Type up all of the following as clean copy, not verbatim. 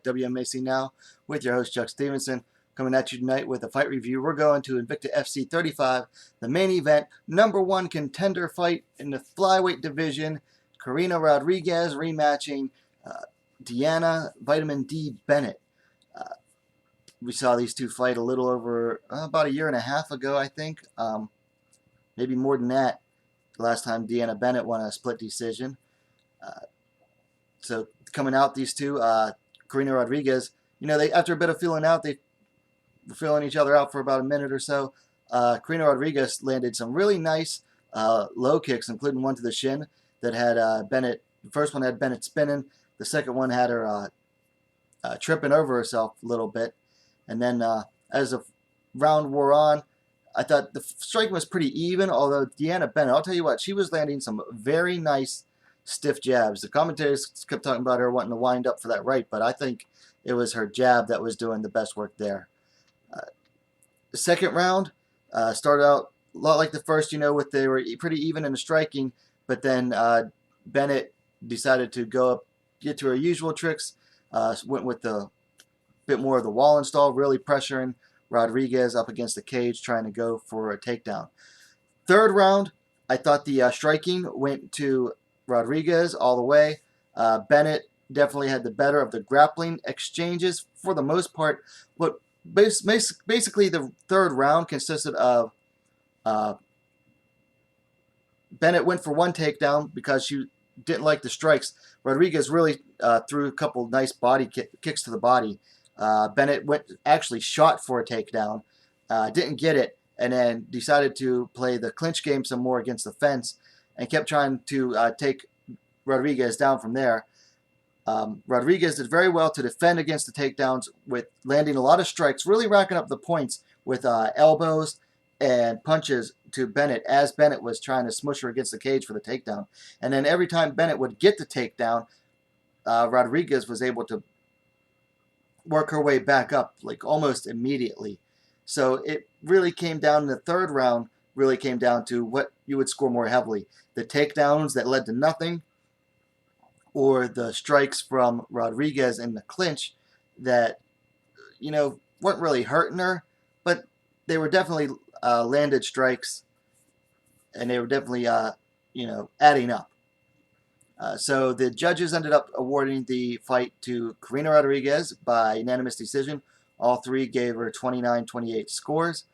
WMAC Now with your host Chuck Stevenson, coming at you tonight with a fight review. We're going to Invicta FC 35, the main event, #1 contender fight in the flyweight division. Karina Rodriguez rematching Deanna Vitamin D Bennett. We saw these two fight a little over about a year and a half ago, I think. Maybe more than that. The last time Deanna Bennett won a split decision. So coming out, these two, Karina Rodriguez, you know, they after a bit of feeling out, they were feeling each other out for about a minute or so. Karina Rodriguez landed some really nice low kicks, including one to the shin that had Bennett. The first one had Bennett spinning. The second one had her tripping over herself a little bit. And then as the round wore on, I thought the striking was pretty even, although Deanna Bennett, I'll tell you what, she was landing some very nice stiff jabs. The commentators kept talking about her wanting to wind up for that right, but I think it was her jab that was doing the best work there. The second round started out a lot like the first, you know, with they were pretty even in the striking, but then Bennett decided to go up, get to her usual tricks, went with the bit more of the wall install, really pressuring Rodriguez up against the cage, trying to go for a takedown. Third round, I thought the striking went to Rodriguez all the way. Bennett definitely had the better of the grappling exchanges for the most part, but basically the third round consisted of Bennett went for one takedown because she didn't like the strikes. Rodriguez really threw a couple nice body kicks to the body. Bennett actually shot for a takedown, didn't get it, and then decided to play the clinch game some more against the fence and kept trying to take Rodriguez down from there. Rodriguez did very well to defend against the takedowns with landing a lot of strikes, really racking up the points with elbows and punches to Bennett as Bennett was trying to smush her against the cage for the takedown. And then every time Bennett would get the takedown, Rodriguez was able to work her way back up like almost immediately. So it really came down in the third round, really came down to what you would score more heavily. The takedowns that led to nothing, or the strikes from Rodriguez in the clinch that, you know, weren't really hurting her, but they were definitely landed strikes, and they were definitely, you know, adding up. So the judges ended up awarding the fight to Karina Rodriguez by unanimous decision. All three gave her 29-28 scores.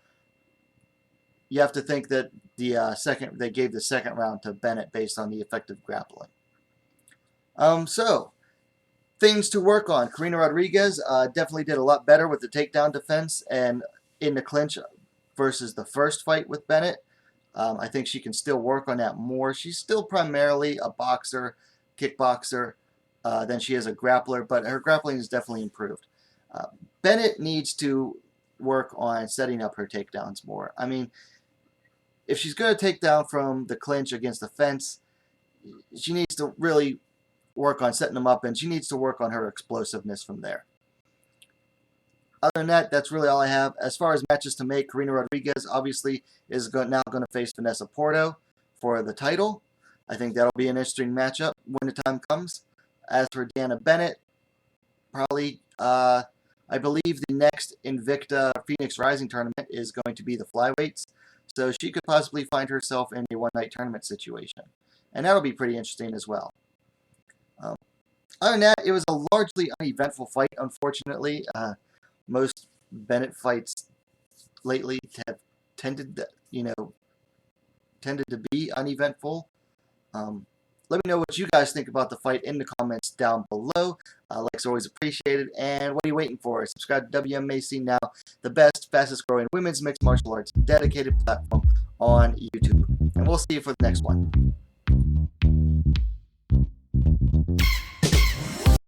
You have to think that they gave the second round to Bennett based on the effective grappling. So things to work on. Karina Rodriguez definitely did a lot better with the takedown defense and in the clinch versus the first fight with Bennett. I think she can still work on that more. She's still primarily a boxer, kickboxer, than she is a grappler, but her grappling is definitely improved. Bennett needs to work on setting up her takedowns more. I mean, if she's going to take down from the clinch against the fence, she needs to really work on setting them up, and she needs to work on her explosiveness from there. Other than that, that's really all I have. As far as matches to make, Karina Rodriguez obviously is now going to face Vanessa Porto for the title. I think that'll be an interesting matchup when the time comes. As for Deanna Bennett, probably, I believe the next Invicta Phoenix Rising tournament is going to be the flyweights. So she could possibly find herself in a one-night tournament situation. And that'll be pretty interesting as well. Other than that, it was a largely uneventful fight, unfortunately. Most Bennett fights lately have tended to be uneventful. Let me know what you guys think about the fight in the comments down below. Likes are always appreciated. And what are you waiting for? Subscribe to WMMAC Now, the best, fastest growing women's mixed martial arts dedicated platform on YouTube. And we'll see you for the next one.